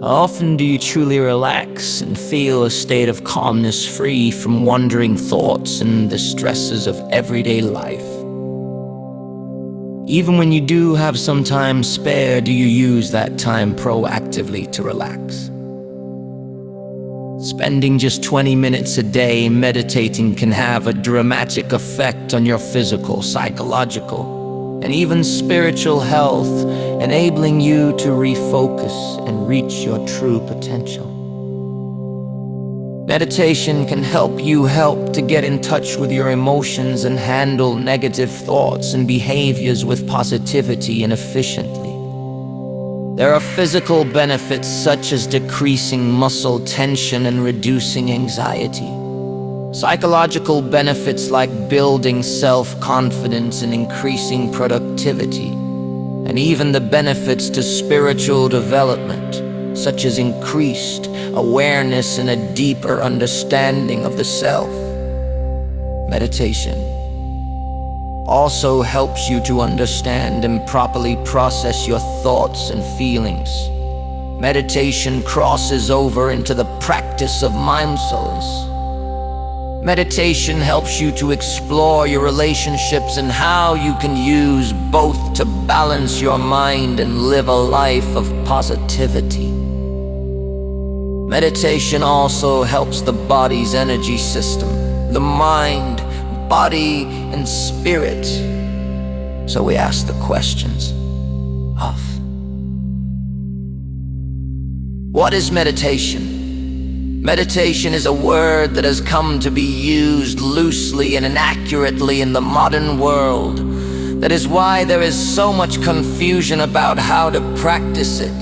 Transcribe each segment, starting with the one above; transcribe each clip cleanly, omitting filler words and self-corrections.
How often do you truly relax and feel a state of calmness free from wandering thoughts and the stresses of everyday life? Even when you do have some time spare, do you use that time proactively to relax? Spending just 20 minutes a day meditating can have a dramatic effect on your physical, psychological, and even spiritual health, enabling you to refocus and reach your true potential. Meditation can help to get in touch with your emotions and handle negative thoughts and behaviors with positivity and efficiently. There are physical benefits such as decreasing muscle tension and reducing anxiety. Psychological benefits like building self-confidence and increasing productivity. And even the benefits to spiritual development, such as increased awareness and a deeper understanding of the self. Meditation also helps you to understand and properly process your thoughts and feelings. Meditation crosses over into the practice of mindfulness. Meditation helps you to explore your relationships and how you can use both to balance your mind and live a life of positivity. Meditation also helps the body's energy system, the mind, body, and spirit. So we ask the questions of: what is meditation? Meditation is a word that has come to be used loosely and inaccurately in the modern world. That is why there is so much confusion about how to practice it.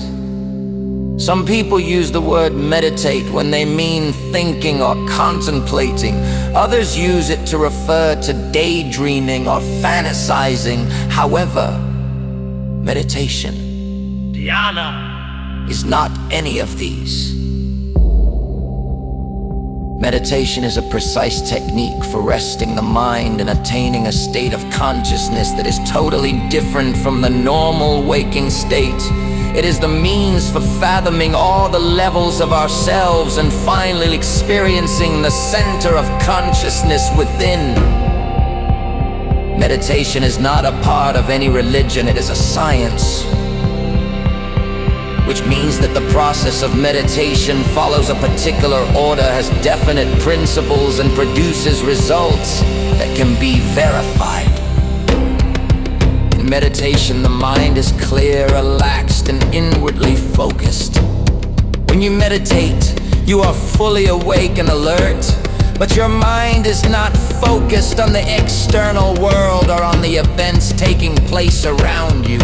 Some people use the word meditate when they mean thinking or contemplating. Others use it to refer to daydreaming or fantasizing. However, meditation, dhyana, is not any of these. Meditation is a precise technique for resting the mind and attaining a state of consciousness that is totally different from the normal waking state. It is the means for fathoming all the levels of ourselves and finally experiencing the center of consciousness within. Meditation is not a part of any religion, it is a science. Which means that the process of meditation follows a particular order, has definite principles, and produces results that can be verified. In meditation, the mind is clear, relaxed, and inwardly focused. When you meditate, you are fully awake and alert, but your mind is not focused on the external world or on the events taking place around you.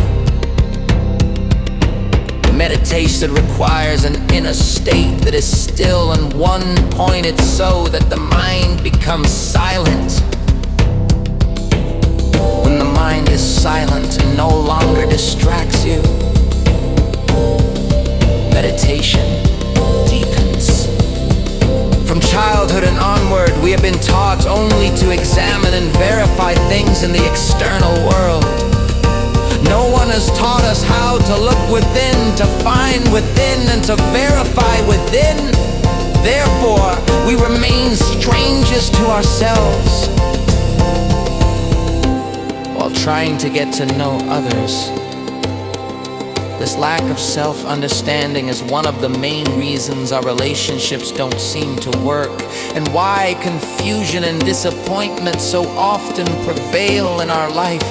Meditation requires an inner state that is still and one-pointed so that the mind becomes silent. When the mind is silent and no longer distracts you, meditation deepens. From childhood and onward, we have been taught only to examine and verify things in the external world. No one has taught us how to look within, to find within, and to verify within. Therefore, we remain strangers to ourselves while trying to get to know others. This lack of self-understanding is one of the main reasons our relationships don't seem to work, and why confusion and disappointment so often prevail in our life.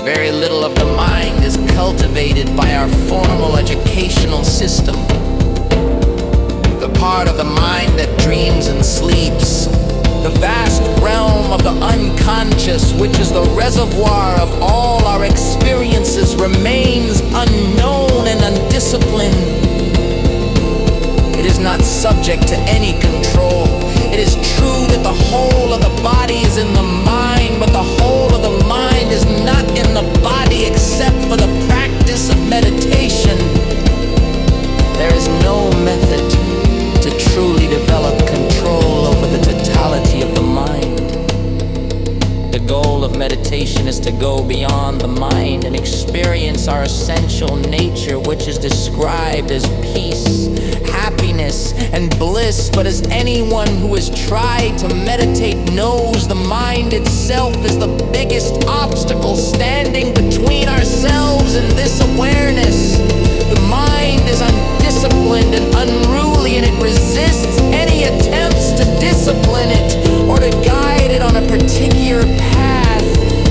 Very little of the mind is cultivated by our formal educational system. The part of the mind that dreams and sleeps, the vast realm of the unconscious, which is the reservoir of all our experiences, remains unknown and undisciplined. It is not subject to any control. It is true that the whole of the body is in the mind, but the whole of the mind is not in the body except for the practice of meditation. There is no method to truly develop control over the totality of the mind. The goal of meditation is to go beyond the mind and experience our essential nature, which is described as peace, happiness, and bliss. But as anyone who has tried to meditate knows, the mind itself is the biggest obstacle standing between ourselves and this awareness. The mind is undisciplined and unruly, and it resists any attempts to discipline it or to guide it on a particular path.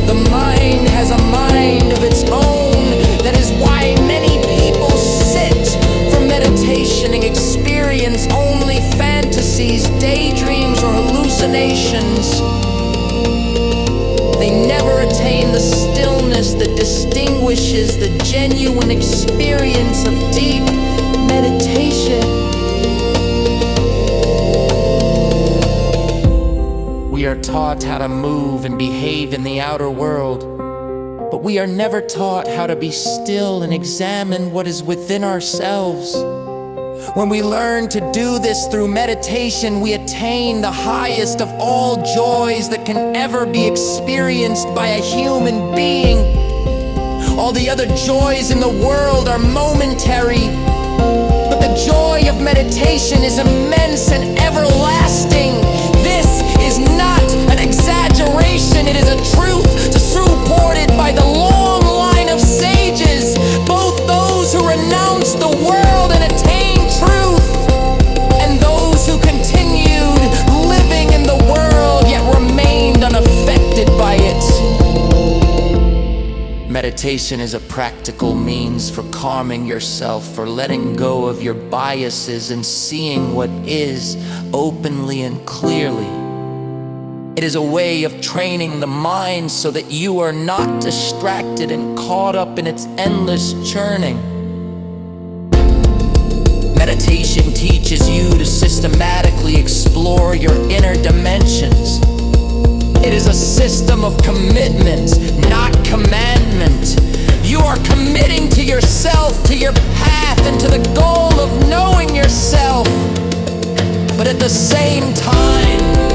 The mind has a mind of its own. That is why many people sit for meditation and experience only fantasies, daydreams, or hallucinations. They never attain the stillness that distinguishes the genuine experience of deep meditation. We are taught how to move and behave in the outer world, but we are never taught how to be still and examine what is within ourselves. When we learn to do this through meditation, we attain the highest of all joys that can ever be experienced by a human being. All the other joys in the world are momentary, but the joy of meditation is immense and everlasting. This is not an exaggeration, it is a truth supported by the long line of sages, both those who renounce the world and attain truth, and those who continued living in the world yet remained unaffected by it. Meditation is a practical means for calming yourself, for letting go of your biases and seeing what is openly and clearly. It is a way of training the mind so that you are not distracted and caught up in its endless churning. Meditation teaches you to systematically explore your inner dimensions. It is a system of commitment, not commandment. You are committing to yourself, to your path, and to the goal of knowing yourself. But at the same time,